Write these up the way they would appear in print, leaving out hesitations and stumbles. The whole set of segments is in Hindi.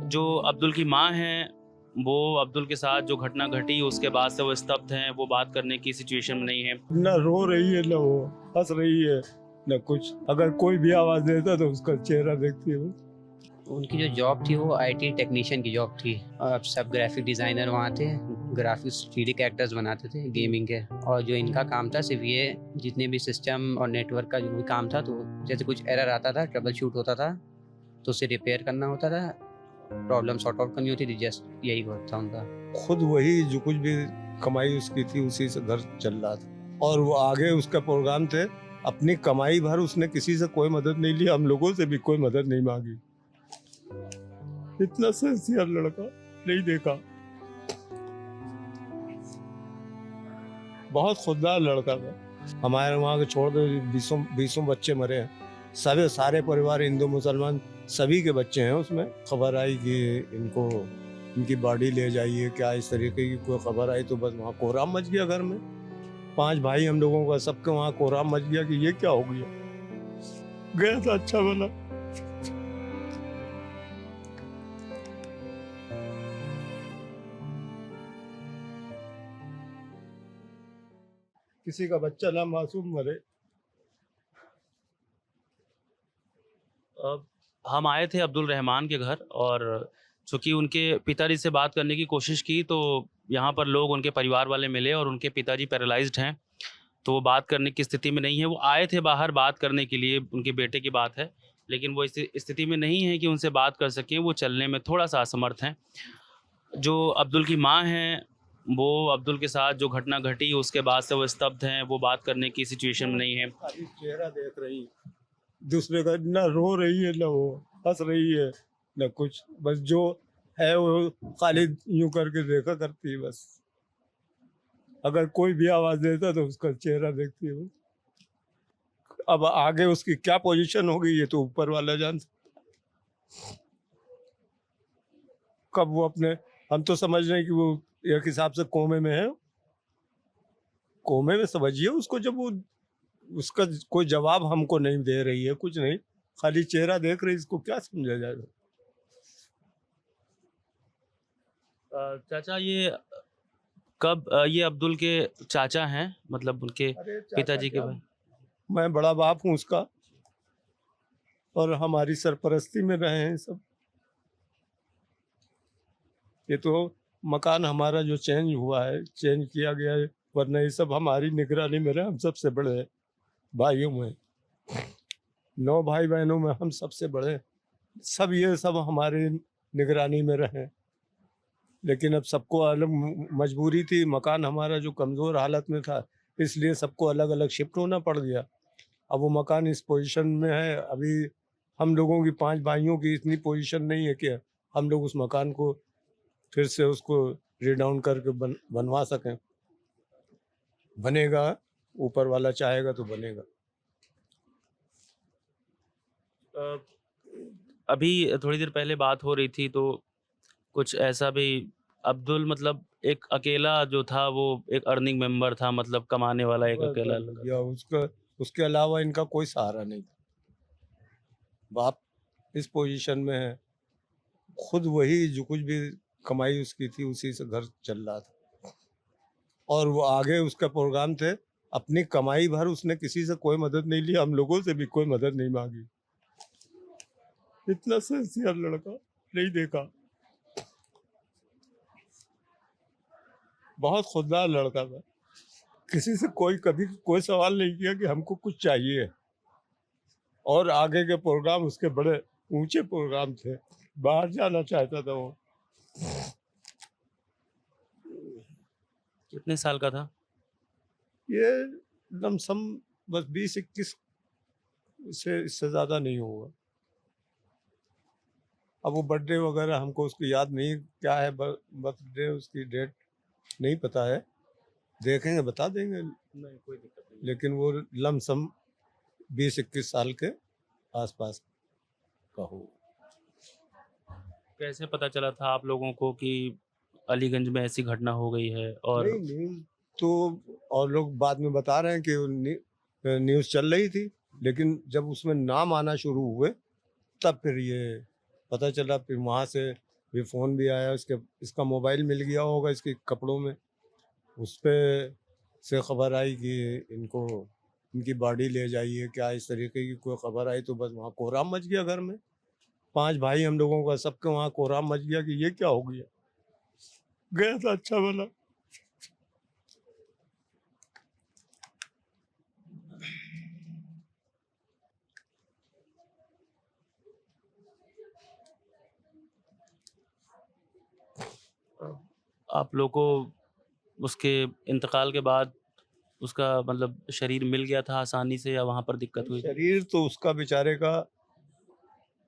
जो अब्दुल की माँ हैं, वो अब्दुल के साथ जो घटना घटी उसके बाद से वो स्तब्ध हैं, वो बात करने की सिचुएशन में नहीं है। ना रो रही है ना वो हंस रही है ना कुछ। अगर कोई भी आवाज देता तो उसका चेहरा देखती है वो। उनकी जो जॉब थी वो आईटी टेक्नीशियन की जॉब थी। और सब ग्राफिक डिज़ाइनर वहाँ थे, ग्राफिक्स 3D कैरेक्टर्स बनाते थे गेमिंग के। और जो इनका काम था सिर्फ ये जितने भी सिस्टम और नेटवर्क का जो भी काम था, तो जैसे कुछ एरर आता था, ट्रबल शूट होता था तो उसे रिपेयर करना होता था, प्रॉब्लम सॉर्ट आउट करनी होती थी, जस्ट यही वर्क था उनका। खुद वही जो कुछ भी कमाई उसकी थी उसी से घर चल रहा था। और वो आगे उसका प्रोग्राम थे, अपनी कमाई भर उसने किसी से कोई मदद नहीं ली, हम लोगों से भी कोई मदद नहीं मांगी। इतना सिंसियर लड़का नहीं देखा। बहुत खुददार लड़का था। हमारे वहाँ के छोड़ दो, बीसों बच्चे मरे हैं। सभी सारे परिवार हिंदू मुसलमान सभी के बच्चे हैं उसमें। खबर आई कि इनकी बॉडी ले जाइए, क्या इस तरीके की कोई खबर आई तो बस वहाँ कोहराम मच गया घर में। 5 भाई हम लोगों का, सबके वहाँ कोहराम मच गया कि ये क्या हो गया। गया था अच्छा भला। किसी का बच्चा ना मासूम मरे। हम आए थे अब्दुल रहमान के घर और चूँकि उनके पिताजी से बात करने की कोशिश की तो यहाँ पर लोग उनके परिवार वाले मिले और उनके पिताजी पैरालाइज्ड हैं, तो वो बात करने की स्थिति में नहीं है। वो आए थे बाहर बात करने के लिए, उनके बेटे की बात है, लेकिन वो इस स्थिति में नहीं है कि उनसे बात कर सकें, वो चलने में थोड़ा-सा असमर्थ हैं। जो अब्दुल की माँ हैं, वो अब्दुल के साथ जो घटना घटी उसके बाद से वो स्तब्ध हैं, वो बात करने की सिचुएशन में नहीं है। खाली चेहरा देख रही, दूसरे का ना रो रही है ना वो हंस रही है ना कुछ। बस जो है वो खाली यूं करके देखा करती है बस। अगर कोई भी आवाज देता तो उसका चेहरा देखती है वो। अब आगे उसकी क्या पोजीशन होगी ये तो ऊपर वाला जानता। कब वो अपने, हम तो समझ रहे हैं कि वो एक हिसाब से कोमे में है। कोमे में समझिए उसको, जब वो उसका कोई जवाब हमको नहीं दे रही है, कुछ नहीं, खाली चेहरा देख रही है, इसको क्या समझा जाएगा। चाचा ये अब्दुल के चाचा हैं, मतलब उनके अरे चाचा पिताजी के क्या, भाई। मैं बड़ा बाप हूँ उसका और हमारी सरपरस्ती में रहे हैं सब। ये तो मकान हमारा जो चेंज हुआ है, चेंज किया गया है, वरना ये सब हमारी निगरानी में रहे। हम सबसे बड़े भाइयों में, 9 भाई बहनों में हम सबसे बड़े। सब ये सब हमारी निगरानी में रहे। लेकिन अब सबको अलग मजबूरी थी, मकान हमारा जो कमज़ोर हालत में था, इसलिए सबको अलग अलग शिफ्ट होना पड़ गया। अब वो मकान इस पोजीशन में है, अभी हम लोगों की 5 भाइयों की इतनी पोजीशन नहीं है कि हम लोग उस मकान को फिर से उसको रिडाउन करके बनवा सकें। बनेगा, ऊपर वाला चाहेगा तो बनेगा। अ, अभी थोड़ी देर पहले बात हो रही थी तो कुछ ऐसा भी, अब्दुल मतलब एक अकेला जो था वो एक अर्निंग मेंबर था, मतलब कमाने वाला एक बस अकेला बस लड़का। या उसका, उसके अलावा इनका कोई सहारा नहीं था। बाप इस पोजीशन में है, खुद वही जो कुछ भी कमाई उसकी थी उसी से घर चल रहा था। और वो आगे उसका प्रोग्राम थे, अपनी कमाई भर उसने किसी से कोई मदद नहीं ली, हम लोगों से भी कोई मदद नहीं मांगी। इतना सिंसियर लड़का नहीं देखा। बहुत खुददार लड़का था। किसी से कोई कभी कोई सवाल नहीं किया कि हमको कुछ चाहिए। और आगे के प्रोग्राम उसके बड़े ऊंचे प्रोग्राम थे, बाहर जाना चाहता था वो। कितने साल का था? ये लमसम बस 20-21 से, इससे ज्यादा नहीं होगा। अब वो बर्थडे वगैरह हमको उसकी याद नहीं, क्या है बर्थडे उसकी डेट नहीं पता है, देखेंगे बता देंगे। नहीं, कोई दिक्कत नहीं। लेकिन वो लमसम 20-21 साल के आसपास का हो। कैसे पता चला था आप लोगों को कि अलीगंज में ऐसी घटना हो गई है? और नहीं, न्यूज़ तो और लोग बाद में बता रहे हैं कि न्यूज़ चल रही थी, लेकिन जब उसमें नाम आना शुरू हुए तब फिर ये पता चला। फिर वहाँ से भी फ़ोन भी आया, इसका मोबाइल मिल गया होगा इसके कपड़ों में, उस पे से खबर आई कि इनकी बॉडी ले जाइए, क्या इस तरीके की कोई खबर आई, तो बस वहाँ कोहराम मच गया घर में। 5 भाई हम लोगों का, सबके वहाँ कोहराम मच गया कि ये क्या हो गया। गया था अच्छा भला। आप लोग को उसके इंतकाल के बाद उसका मतलब शरीर मिल गया था आसानी से या वहाँ पर दिक्कत हुई थी? शरीर तो उसका बेचारे का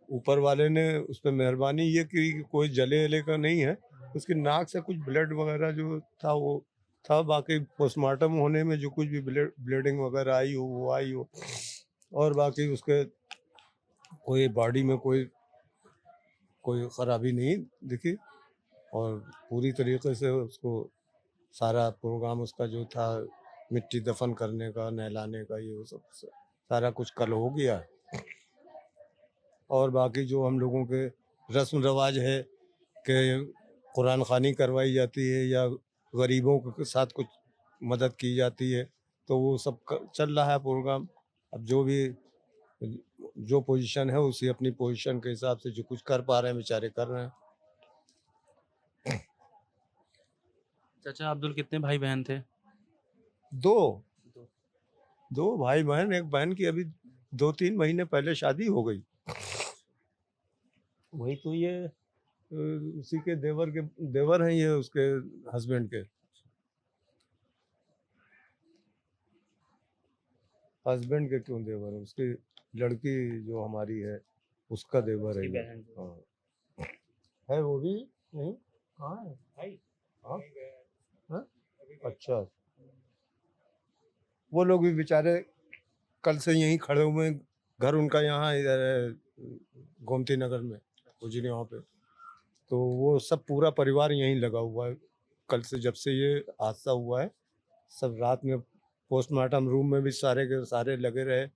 ऊपर वाले ने उस पर मेहरबानी ये की कि कोई जले वले का नहीं है, उसकी नाक से कुछ ब्लड वगैरह जो था वो था, बाकी पोस्टमार्टम होने में जो कुछ भी ब्लीडिंग वगैरह आई हो वो आई हो, और बाकी उसके कोई बॉडी में कोई कोई खराबी नहीं दिखी, और पूरी तरीके से उसको सारा प्रोग्राम उसका जो था मिट्टी दफन करने का, नहलाने का, ये वो सब सारा कुछ कल हो गया। और बाकी जो हम लोगों के रस्म रवाज है कि कुरान ख़ानी करवाई जाती है या गरीबों के साथ कुछ मदद की जाती है, तो वो सब चल रहा है प्रोग्राम। अब जो पोजीशन है उसी अपनी पोजीशन के हिसाब से जो कुछ कर पा रहे हैं बेचारे कर रहे हैं। चाचा अब्दुल कितने भाई बहन थे? दो दो भाई बहन, एक बहन की अभी 2-3 महीने पहले शादी हो गई। वही तो ये उसी के देवर हैं, ये उसके हस्बैंड के क्यों देवर है, उसकी लड़की जो हमारी है उसका देवर है उसकी ये। बहन जो हाँ है, वो भी नहीं, कहाँ है भाई? हाँ हाँ? अच्छा, वो लोग भी बेचारे कल से यहीं खड़े हुए हैं, घर उनका यहाँ इधर है गोमती नगर में, उजनी वहाँ पे, तो वो सब पूरा परिवार यहीं लगा हुआ है। कल से जब से ये हादसा हुआ है, सब रात में पोस्टमार्टम रूम में भी सारे के सारे लगे रहे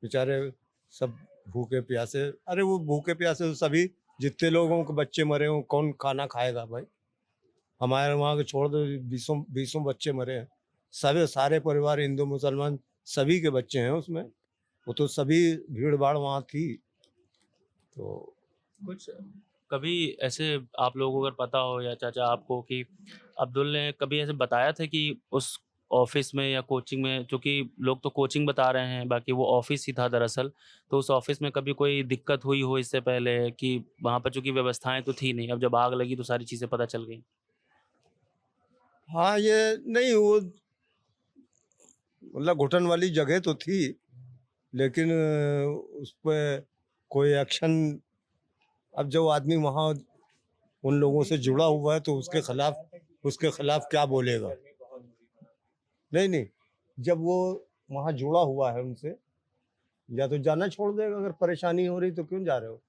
बेचारे, सब भूखे प्यासे। अरे वो भूखे प्यासे तो सभी, जितने लोगों के बच्चे मरे हों, कौन खाना खाएगा भाई? हमारे वहाँ के छोड़ दो, बीसों बच्चे मरे हैं, सारे परिवार हिंदू मुसलमान सभी के बच्चे हैं उसमें, वो तो सभी भीड़ भाड़ वहाँ थी। तो कुछ कभी ऐसे आप लोगों को अगर पता हो या चाचा आपको कि अब्दुल ने कभी ऐसे बताया था कि उस ऑफिस में या कोचिंग में, चूंकि लोग तो कोचिंग बता रहे हैं बाकी वो ऑफिस ही था दरअसल, तो उस ऑफिस में कभी कोई दिक्कत हुई हो इससे पहले कि वहाँ पर चूंकि व्यवस्थाएं तो थी नहीं, अब जब आग लगी तो सारी चीज़ें पता चल गई? हाँ, ये नहीं, वो मतलब घुटन वाली जगह तो थी, लेकिन उस पर कोई एक्शन, अब जो आदमी वहाँ उन लोगों से जुड़ा हुआ है तो उसके खिलाफ क्या बोलेगा? नहीं नहीं, जब वो वहाँ जुड़ा हुआ है उनसे, या तो जाना छोड़ देगा, अगर परेशानी हो रही तो क्यों जा रहे हो?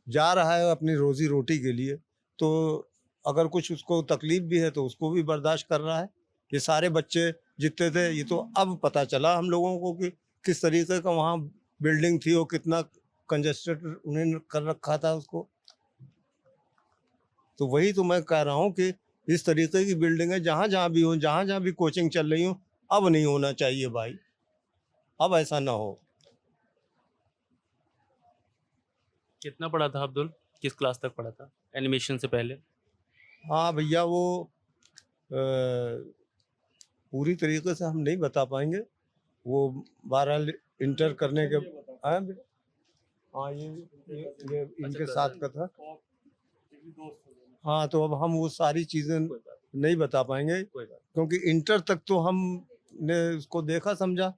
जा रहा है अपनी रोजी रोटी के लिए, तो अगर कुछ उसको तकलीफ भी है तो उसको भी बर्दाश्त कर रहा है। ये सारे बच्चे जितने थे, ये तो अब पता चला हम लोगों को कि किस तरीके का वहाँ बिल्डिंग थी और कितना कंजेस्टेड उन्हें कर रखा था उसको। तो वही तो मैं कह रहा हूँ कि इस तरीके की बिल्डिंगें जहाँ जहाँ भी हो, जहाँ जहाँ भी कोचिंग चल रही हो, अब नहीं होना चाहिए भाई, अब ऐसा ना हो। कितना पढ़ा था अब्दुल? किस क्लास तक पढ़ा था एनिमेशन से पहले? हाँ भैया, वो पूरी तरीके से हम नहीं बता पाएंगे, वो 12 इंटर करने के। हाँ हाँ, ये इनके साथ का था। हाँ, तो अब हम वो सारी चीज़ें नहीं बता पाएंगे, क्योंकि इंटर तक तो हमने उसको देखा समझा,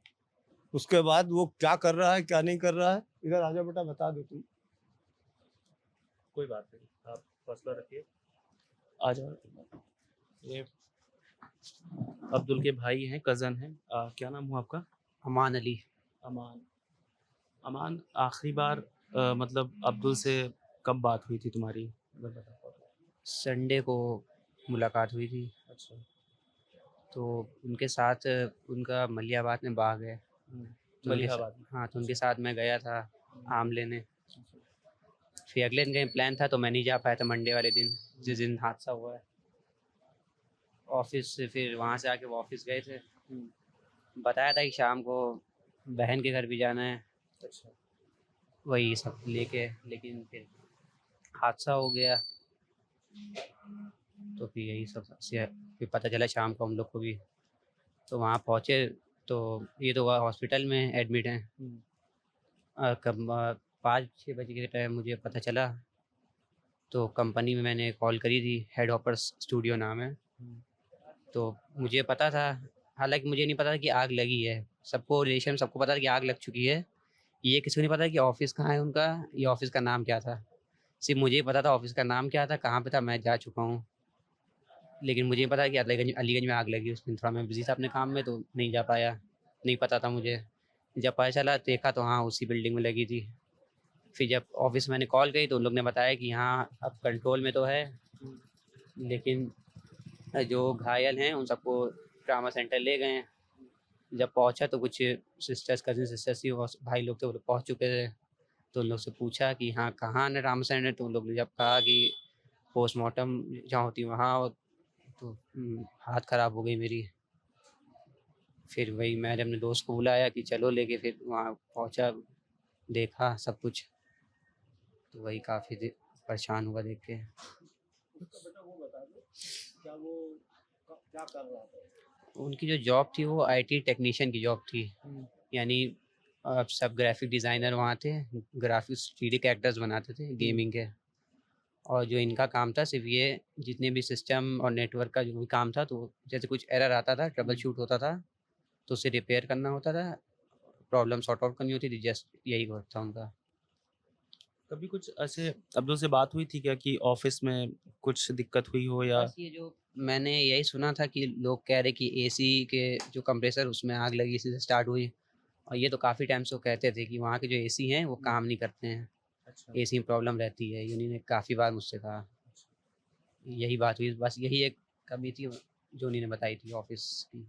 उसके बाद वो क्या कर रहा है क्या नहीं कर रहा है। इधर आजा बेटा, बता दो तुम। कोई बात नहीं, आप फैसला रखिए, आ जाओ। ये अब्दुल के भाई हैं, कज़न हैं। क्या नाम हुआ आपका? अमान अली। अमान। अमान, आखिरी बार मतलब अब्दुल से कब बात हुई थी तुम्हारी, अगर बता पाओ तो? संडे को मुलाकात हुई थी, अच्छा। तो उनके साथ उनका मलियाबाद में बाग है, तो मलिहाबाद में। हाँ, तो उनके साथ मैं गया था आम लेने। फिर अगले दिन कहीं प्लान था तो मैं नहीं जा पाया था मंडे वाले दिन, जिस दिन हादसा हुआ है। ऑफिस से फिर वहाँ से आके वो ऑफिस गए थे, बताया था कि शाम को बहन के घर भी जाना है, अच्छा। वही सब लेके, लेकिन फिर हादसा हो गया। तो फिर यही सब से फिर पता चला शाम को हम लोग को भी। तो वहाँ पहुँचे तो ये तो वह हॉस्पिटल में एडमिट हैं। कब 5-6 बजे के टाइम मुझे पता चला, तो कंपनी में मैंने कॉल करी थी, हेड हॉपर्स स्टूडियो नाम है। तो मुझे पता था, हालांकि मुझे नहीं पता था कि आग लगी है। सबको रिलेशन सबको पता था कि आग लग चुकी है, ये किसी को नहीं पता कि ऑफिस कहाँ है उनका, ये ऑफिस का नाम क्या था। सिर्फ मुझे ही पता था ऑफिस का नाम क्या था, कहाँ पे था, मैं जा चुका हूँ। लेकिन मुझे नहीं पता कि अलीगंज में आग लगी। उस दिन थोड़ा मैं बिजी था अपने काम में तो नहीं जा पाया, नहीं पता था मुझे। जब पता चला देखा तो हाँ उसी बिल्डिंग में लगी थी। फिर जब ऑफिस मैंने कॉल करी तो उन लोग ने बताया कि हाँ अब कंट्रोल में तो है, लेकिन जो घायल हैं उन सबको ट्रामा सेंटर ले गए हैं। जब पहुंचा तो कुछ सिस्टर्स, कजिन सिस्टर्स ही भाई लोग थे, वो लोग पहुंच चुके थे। तो उन लोग से पूछा कि हाँ कहाँ है ट्रामा सेंटर, तो उन लोग ने जब कहा कि पोस्टमार्टम जहाँ होती है वहाँ, तो हाथ ख़राब हो गई मेरी। फिर वही मैंने अपने दोस्त को बुलाया कि चलो लेके, फिर वहाँ पहुँचा, देखा सब कुछ। तो वही काफ़ी परेशान हुआ देख के। उनकी जो जॉब थी वो आईटी टेक्नीशियन की जॉब थी, यानी सब ग्राफिक डिज़ाइनर वहाँ थे, ग्राफिक्स 3D कैरेक्टर्स बनाते थे गेमिंग के। और जो इनका काम था सिर्फ ये, जितने भी सिस्टम और नेटवर्क का जो भी काम था, तो जैसे कुछ एरर आता था, ट्रबल शूट होता था, तो उसे रिपेयर करना होता था, प्रॉब्लम सॉर्ट आउट करनी होती थी, जस्ट यही वर्क था उनका। कभी कुछ ऐसे अब्दुल से बात हुई थी क्या कि ऑफिस में कुछ दिक्कत हुई हो या? बस ये जो मैंने यही सुना था कि लोग कह रहे कि एसी के जो कंप्रेसर उसमें आग लगी, इसी से स्टार्ट हुई। और ये तो काफ़ी टाइम से वो कहते थे कि वहाँ के जो एसी हैं वो काम नहीं करते हैं, अच्छा। एसी में प्रॉब्लम रहती है। उन्होंने काफ़ी बार मुझसे कहा, यही बात हुई, बस यही एक कमी थी जो उन्होंने बताई थी ऑफिस की।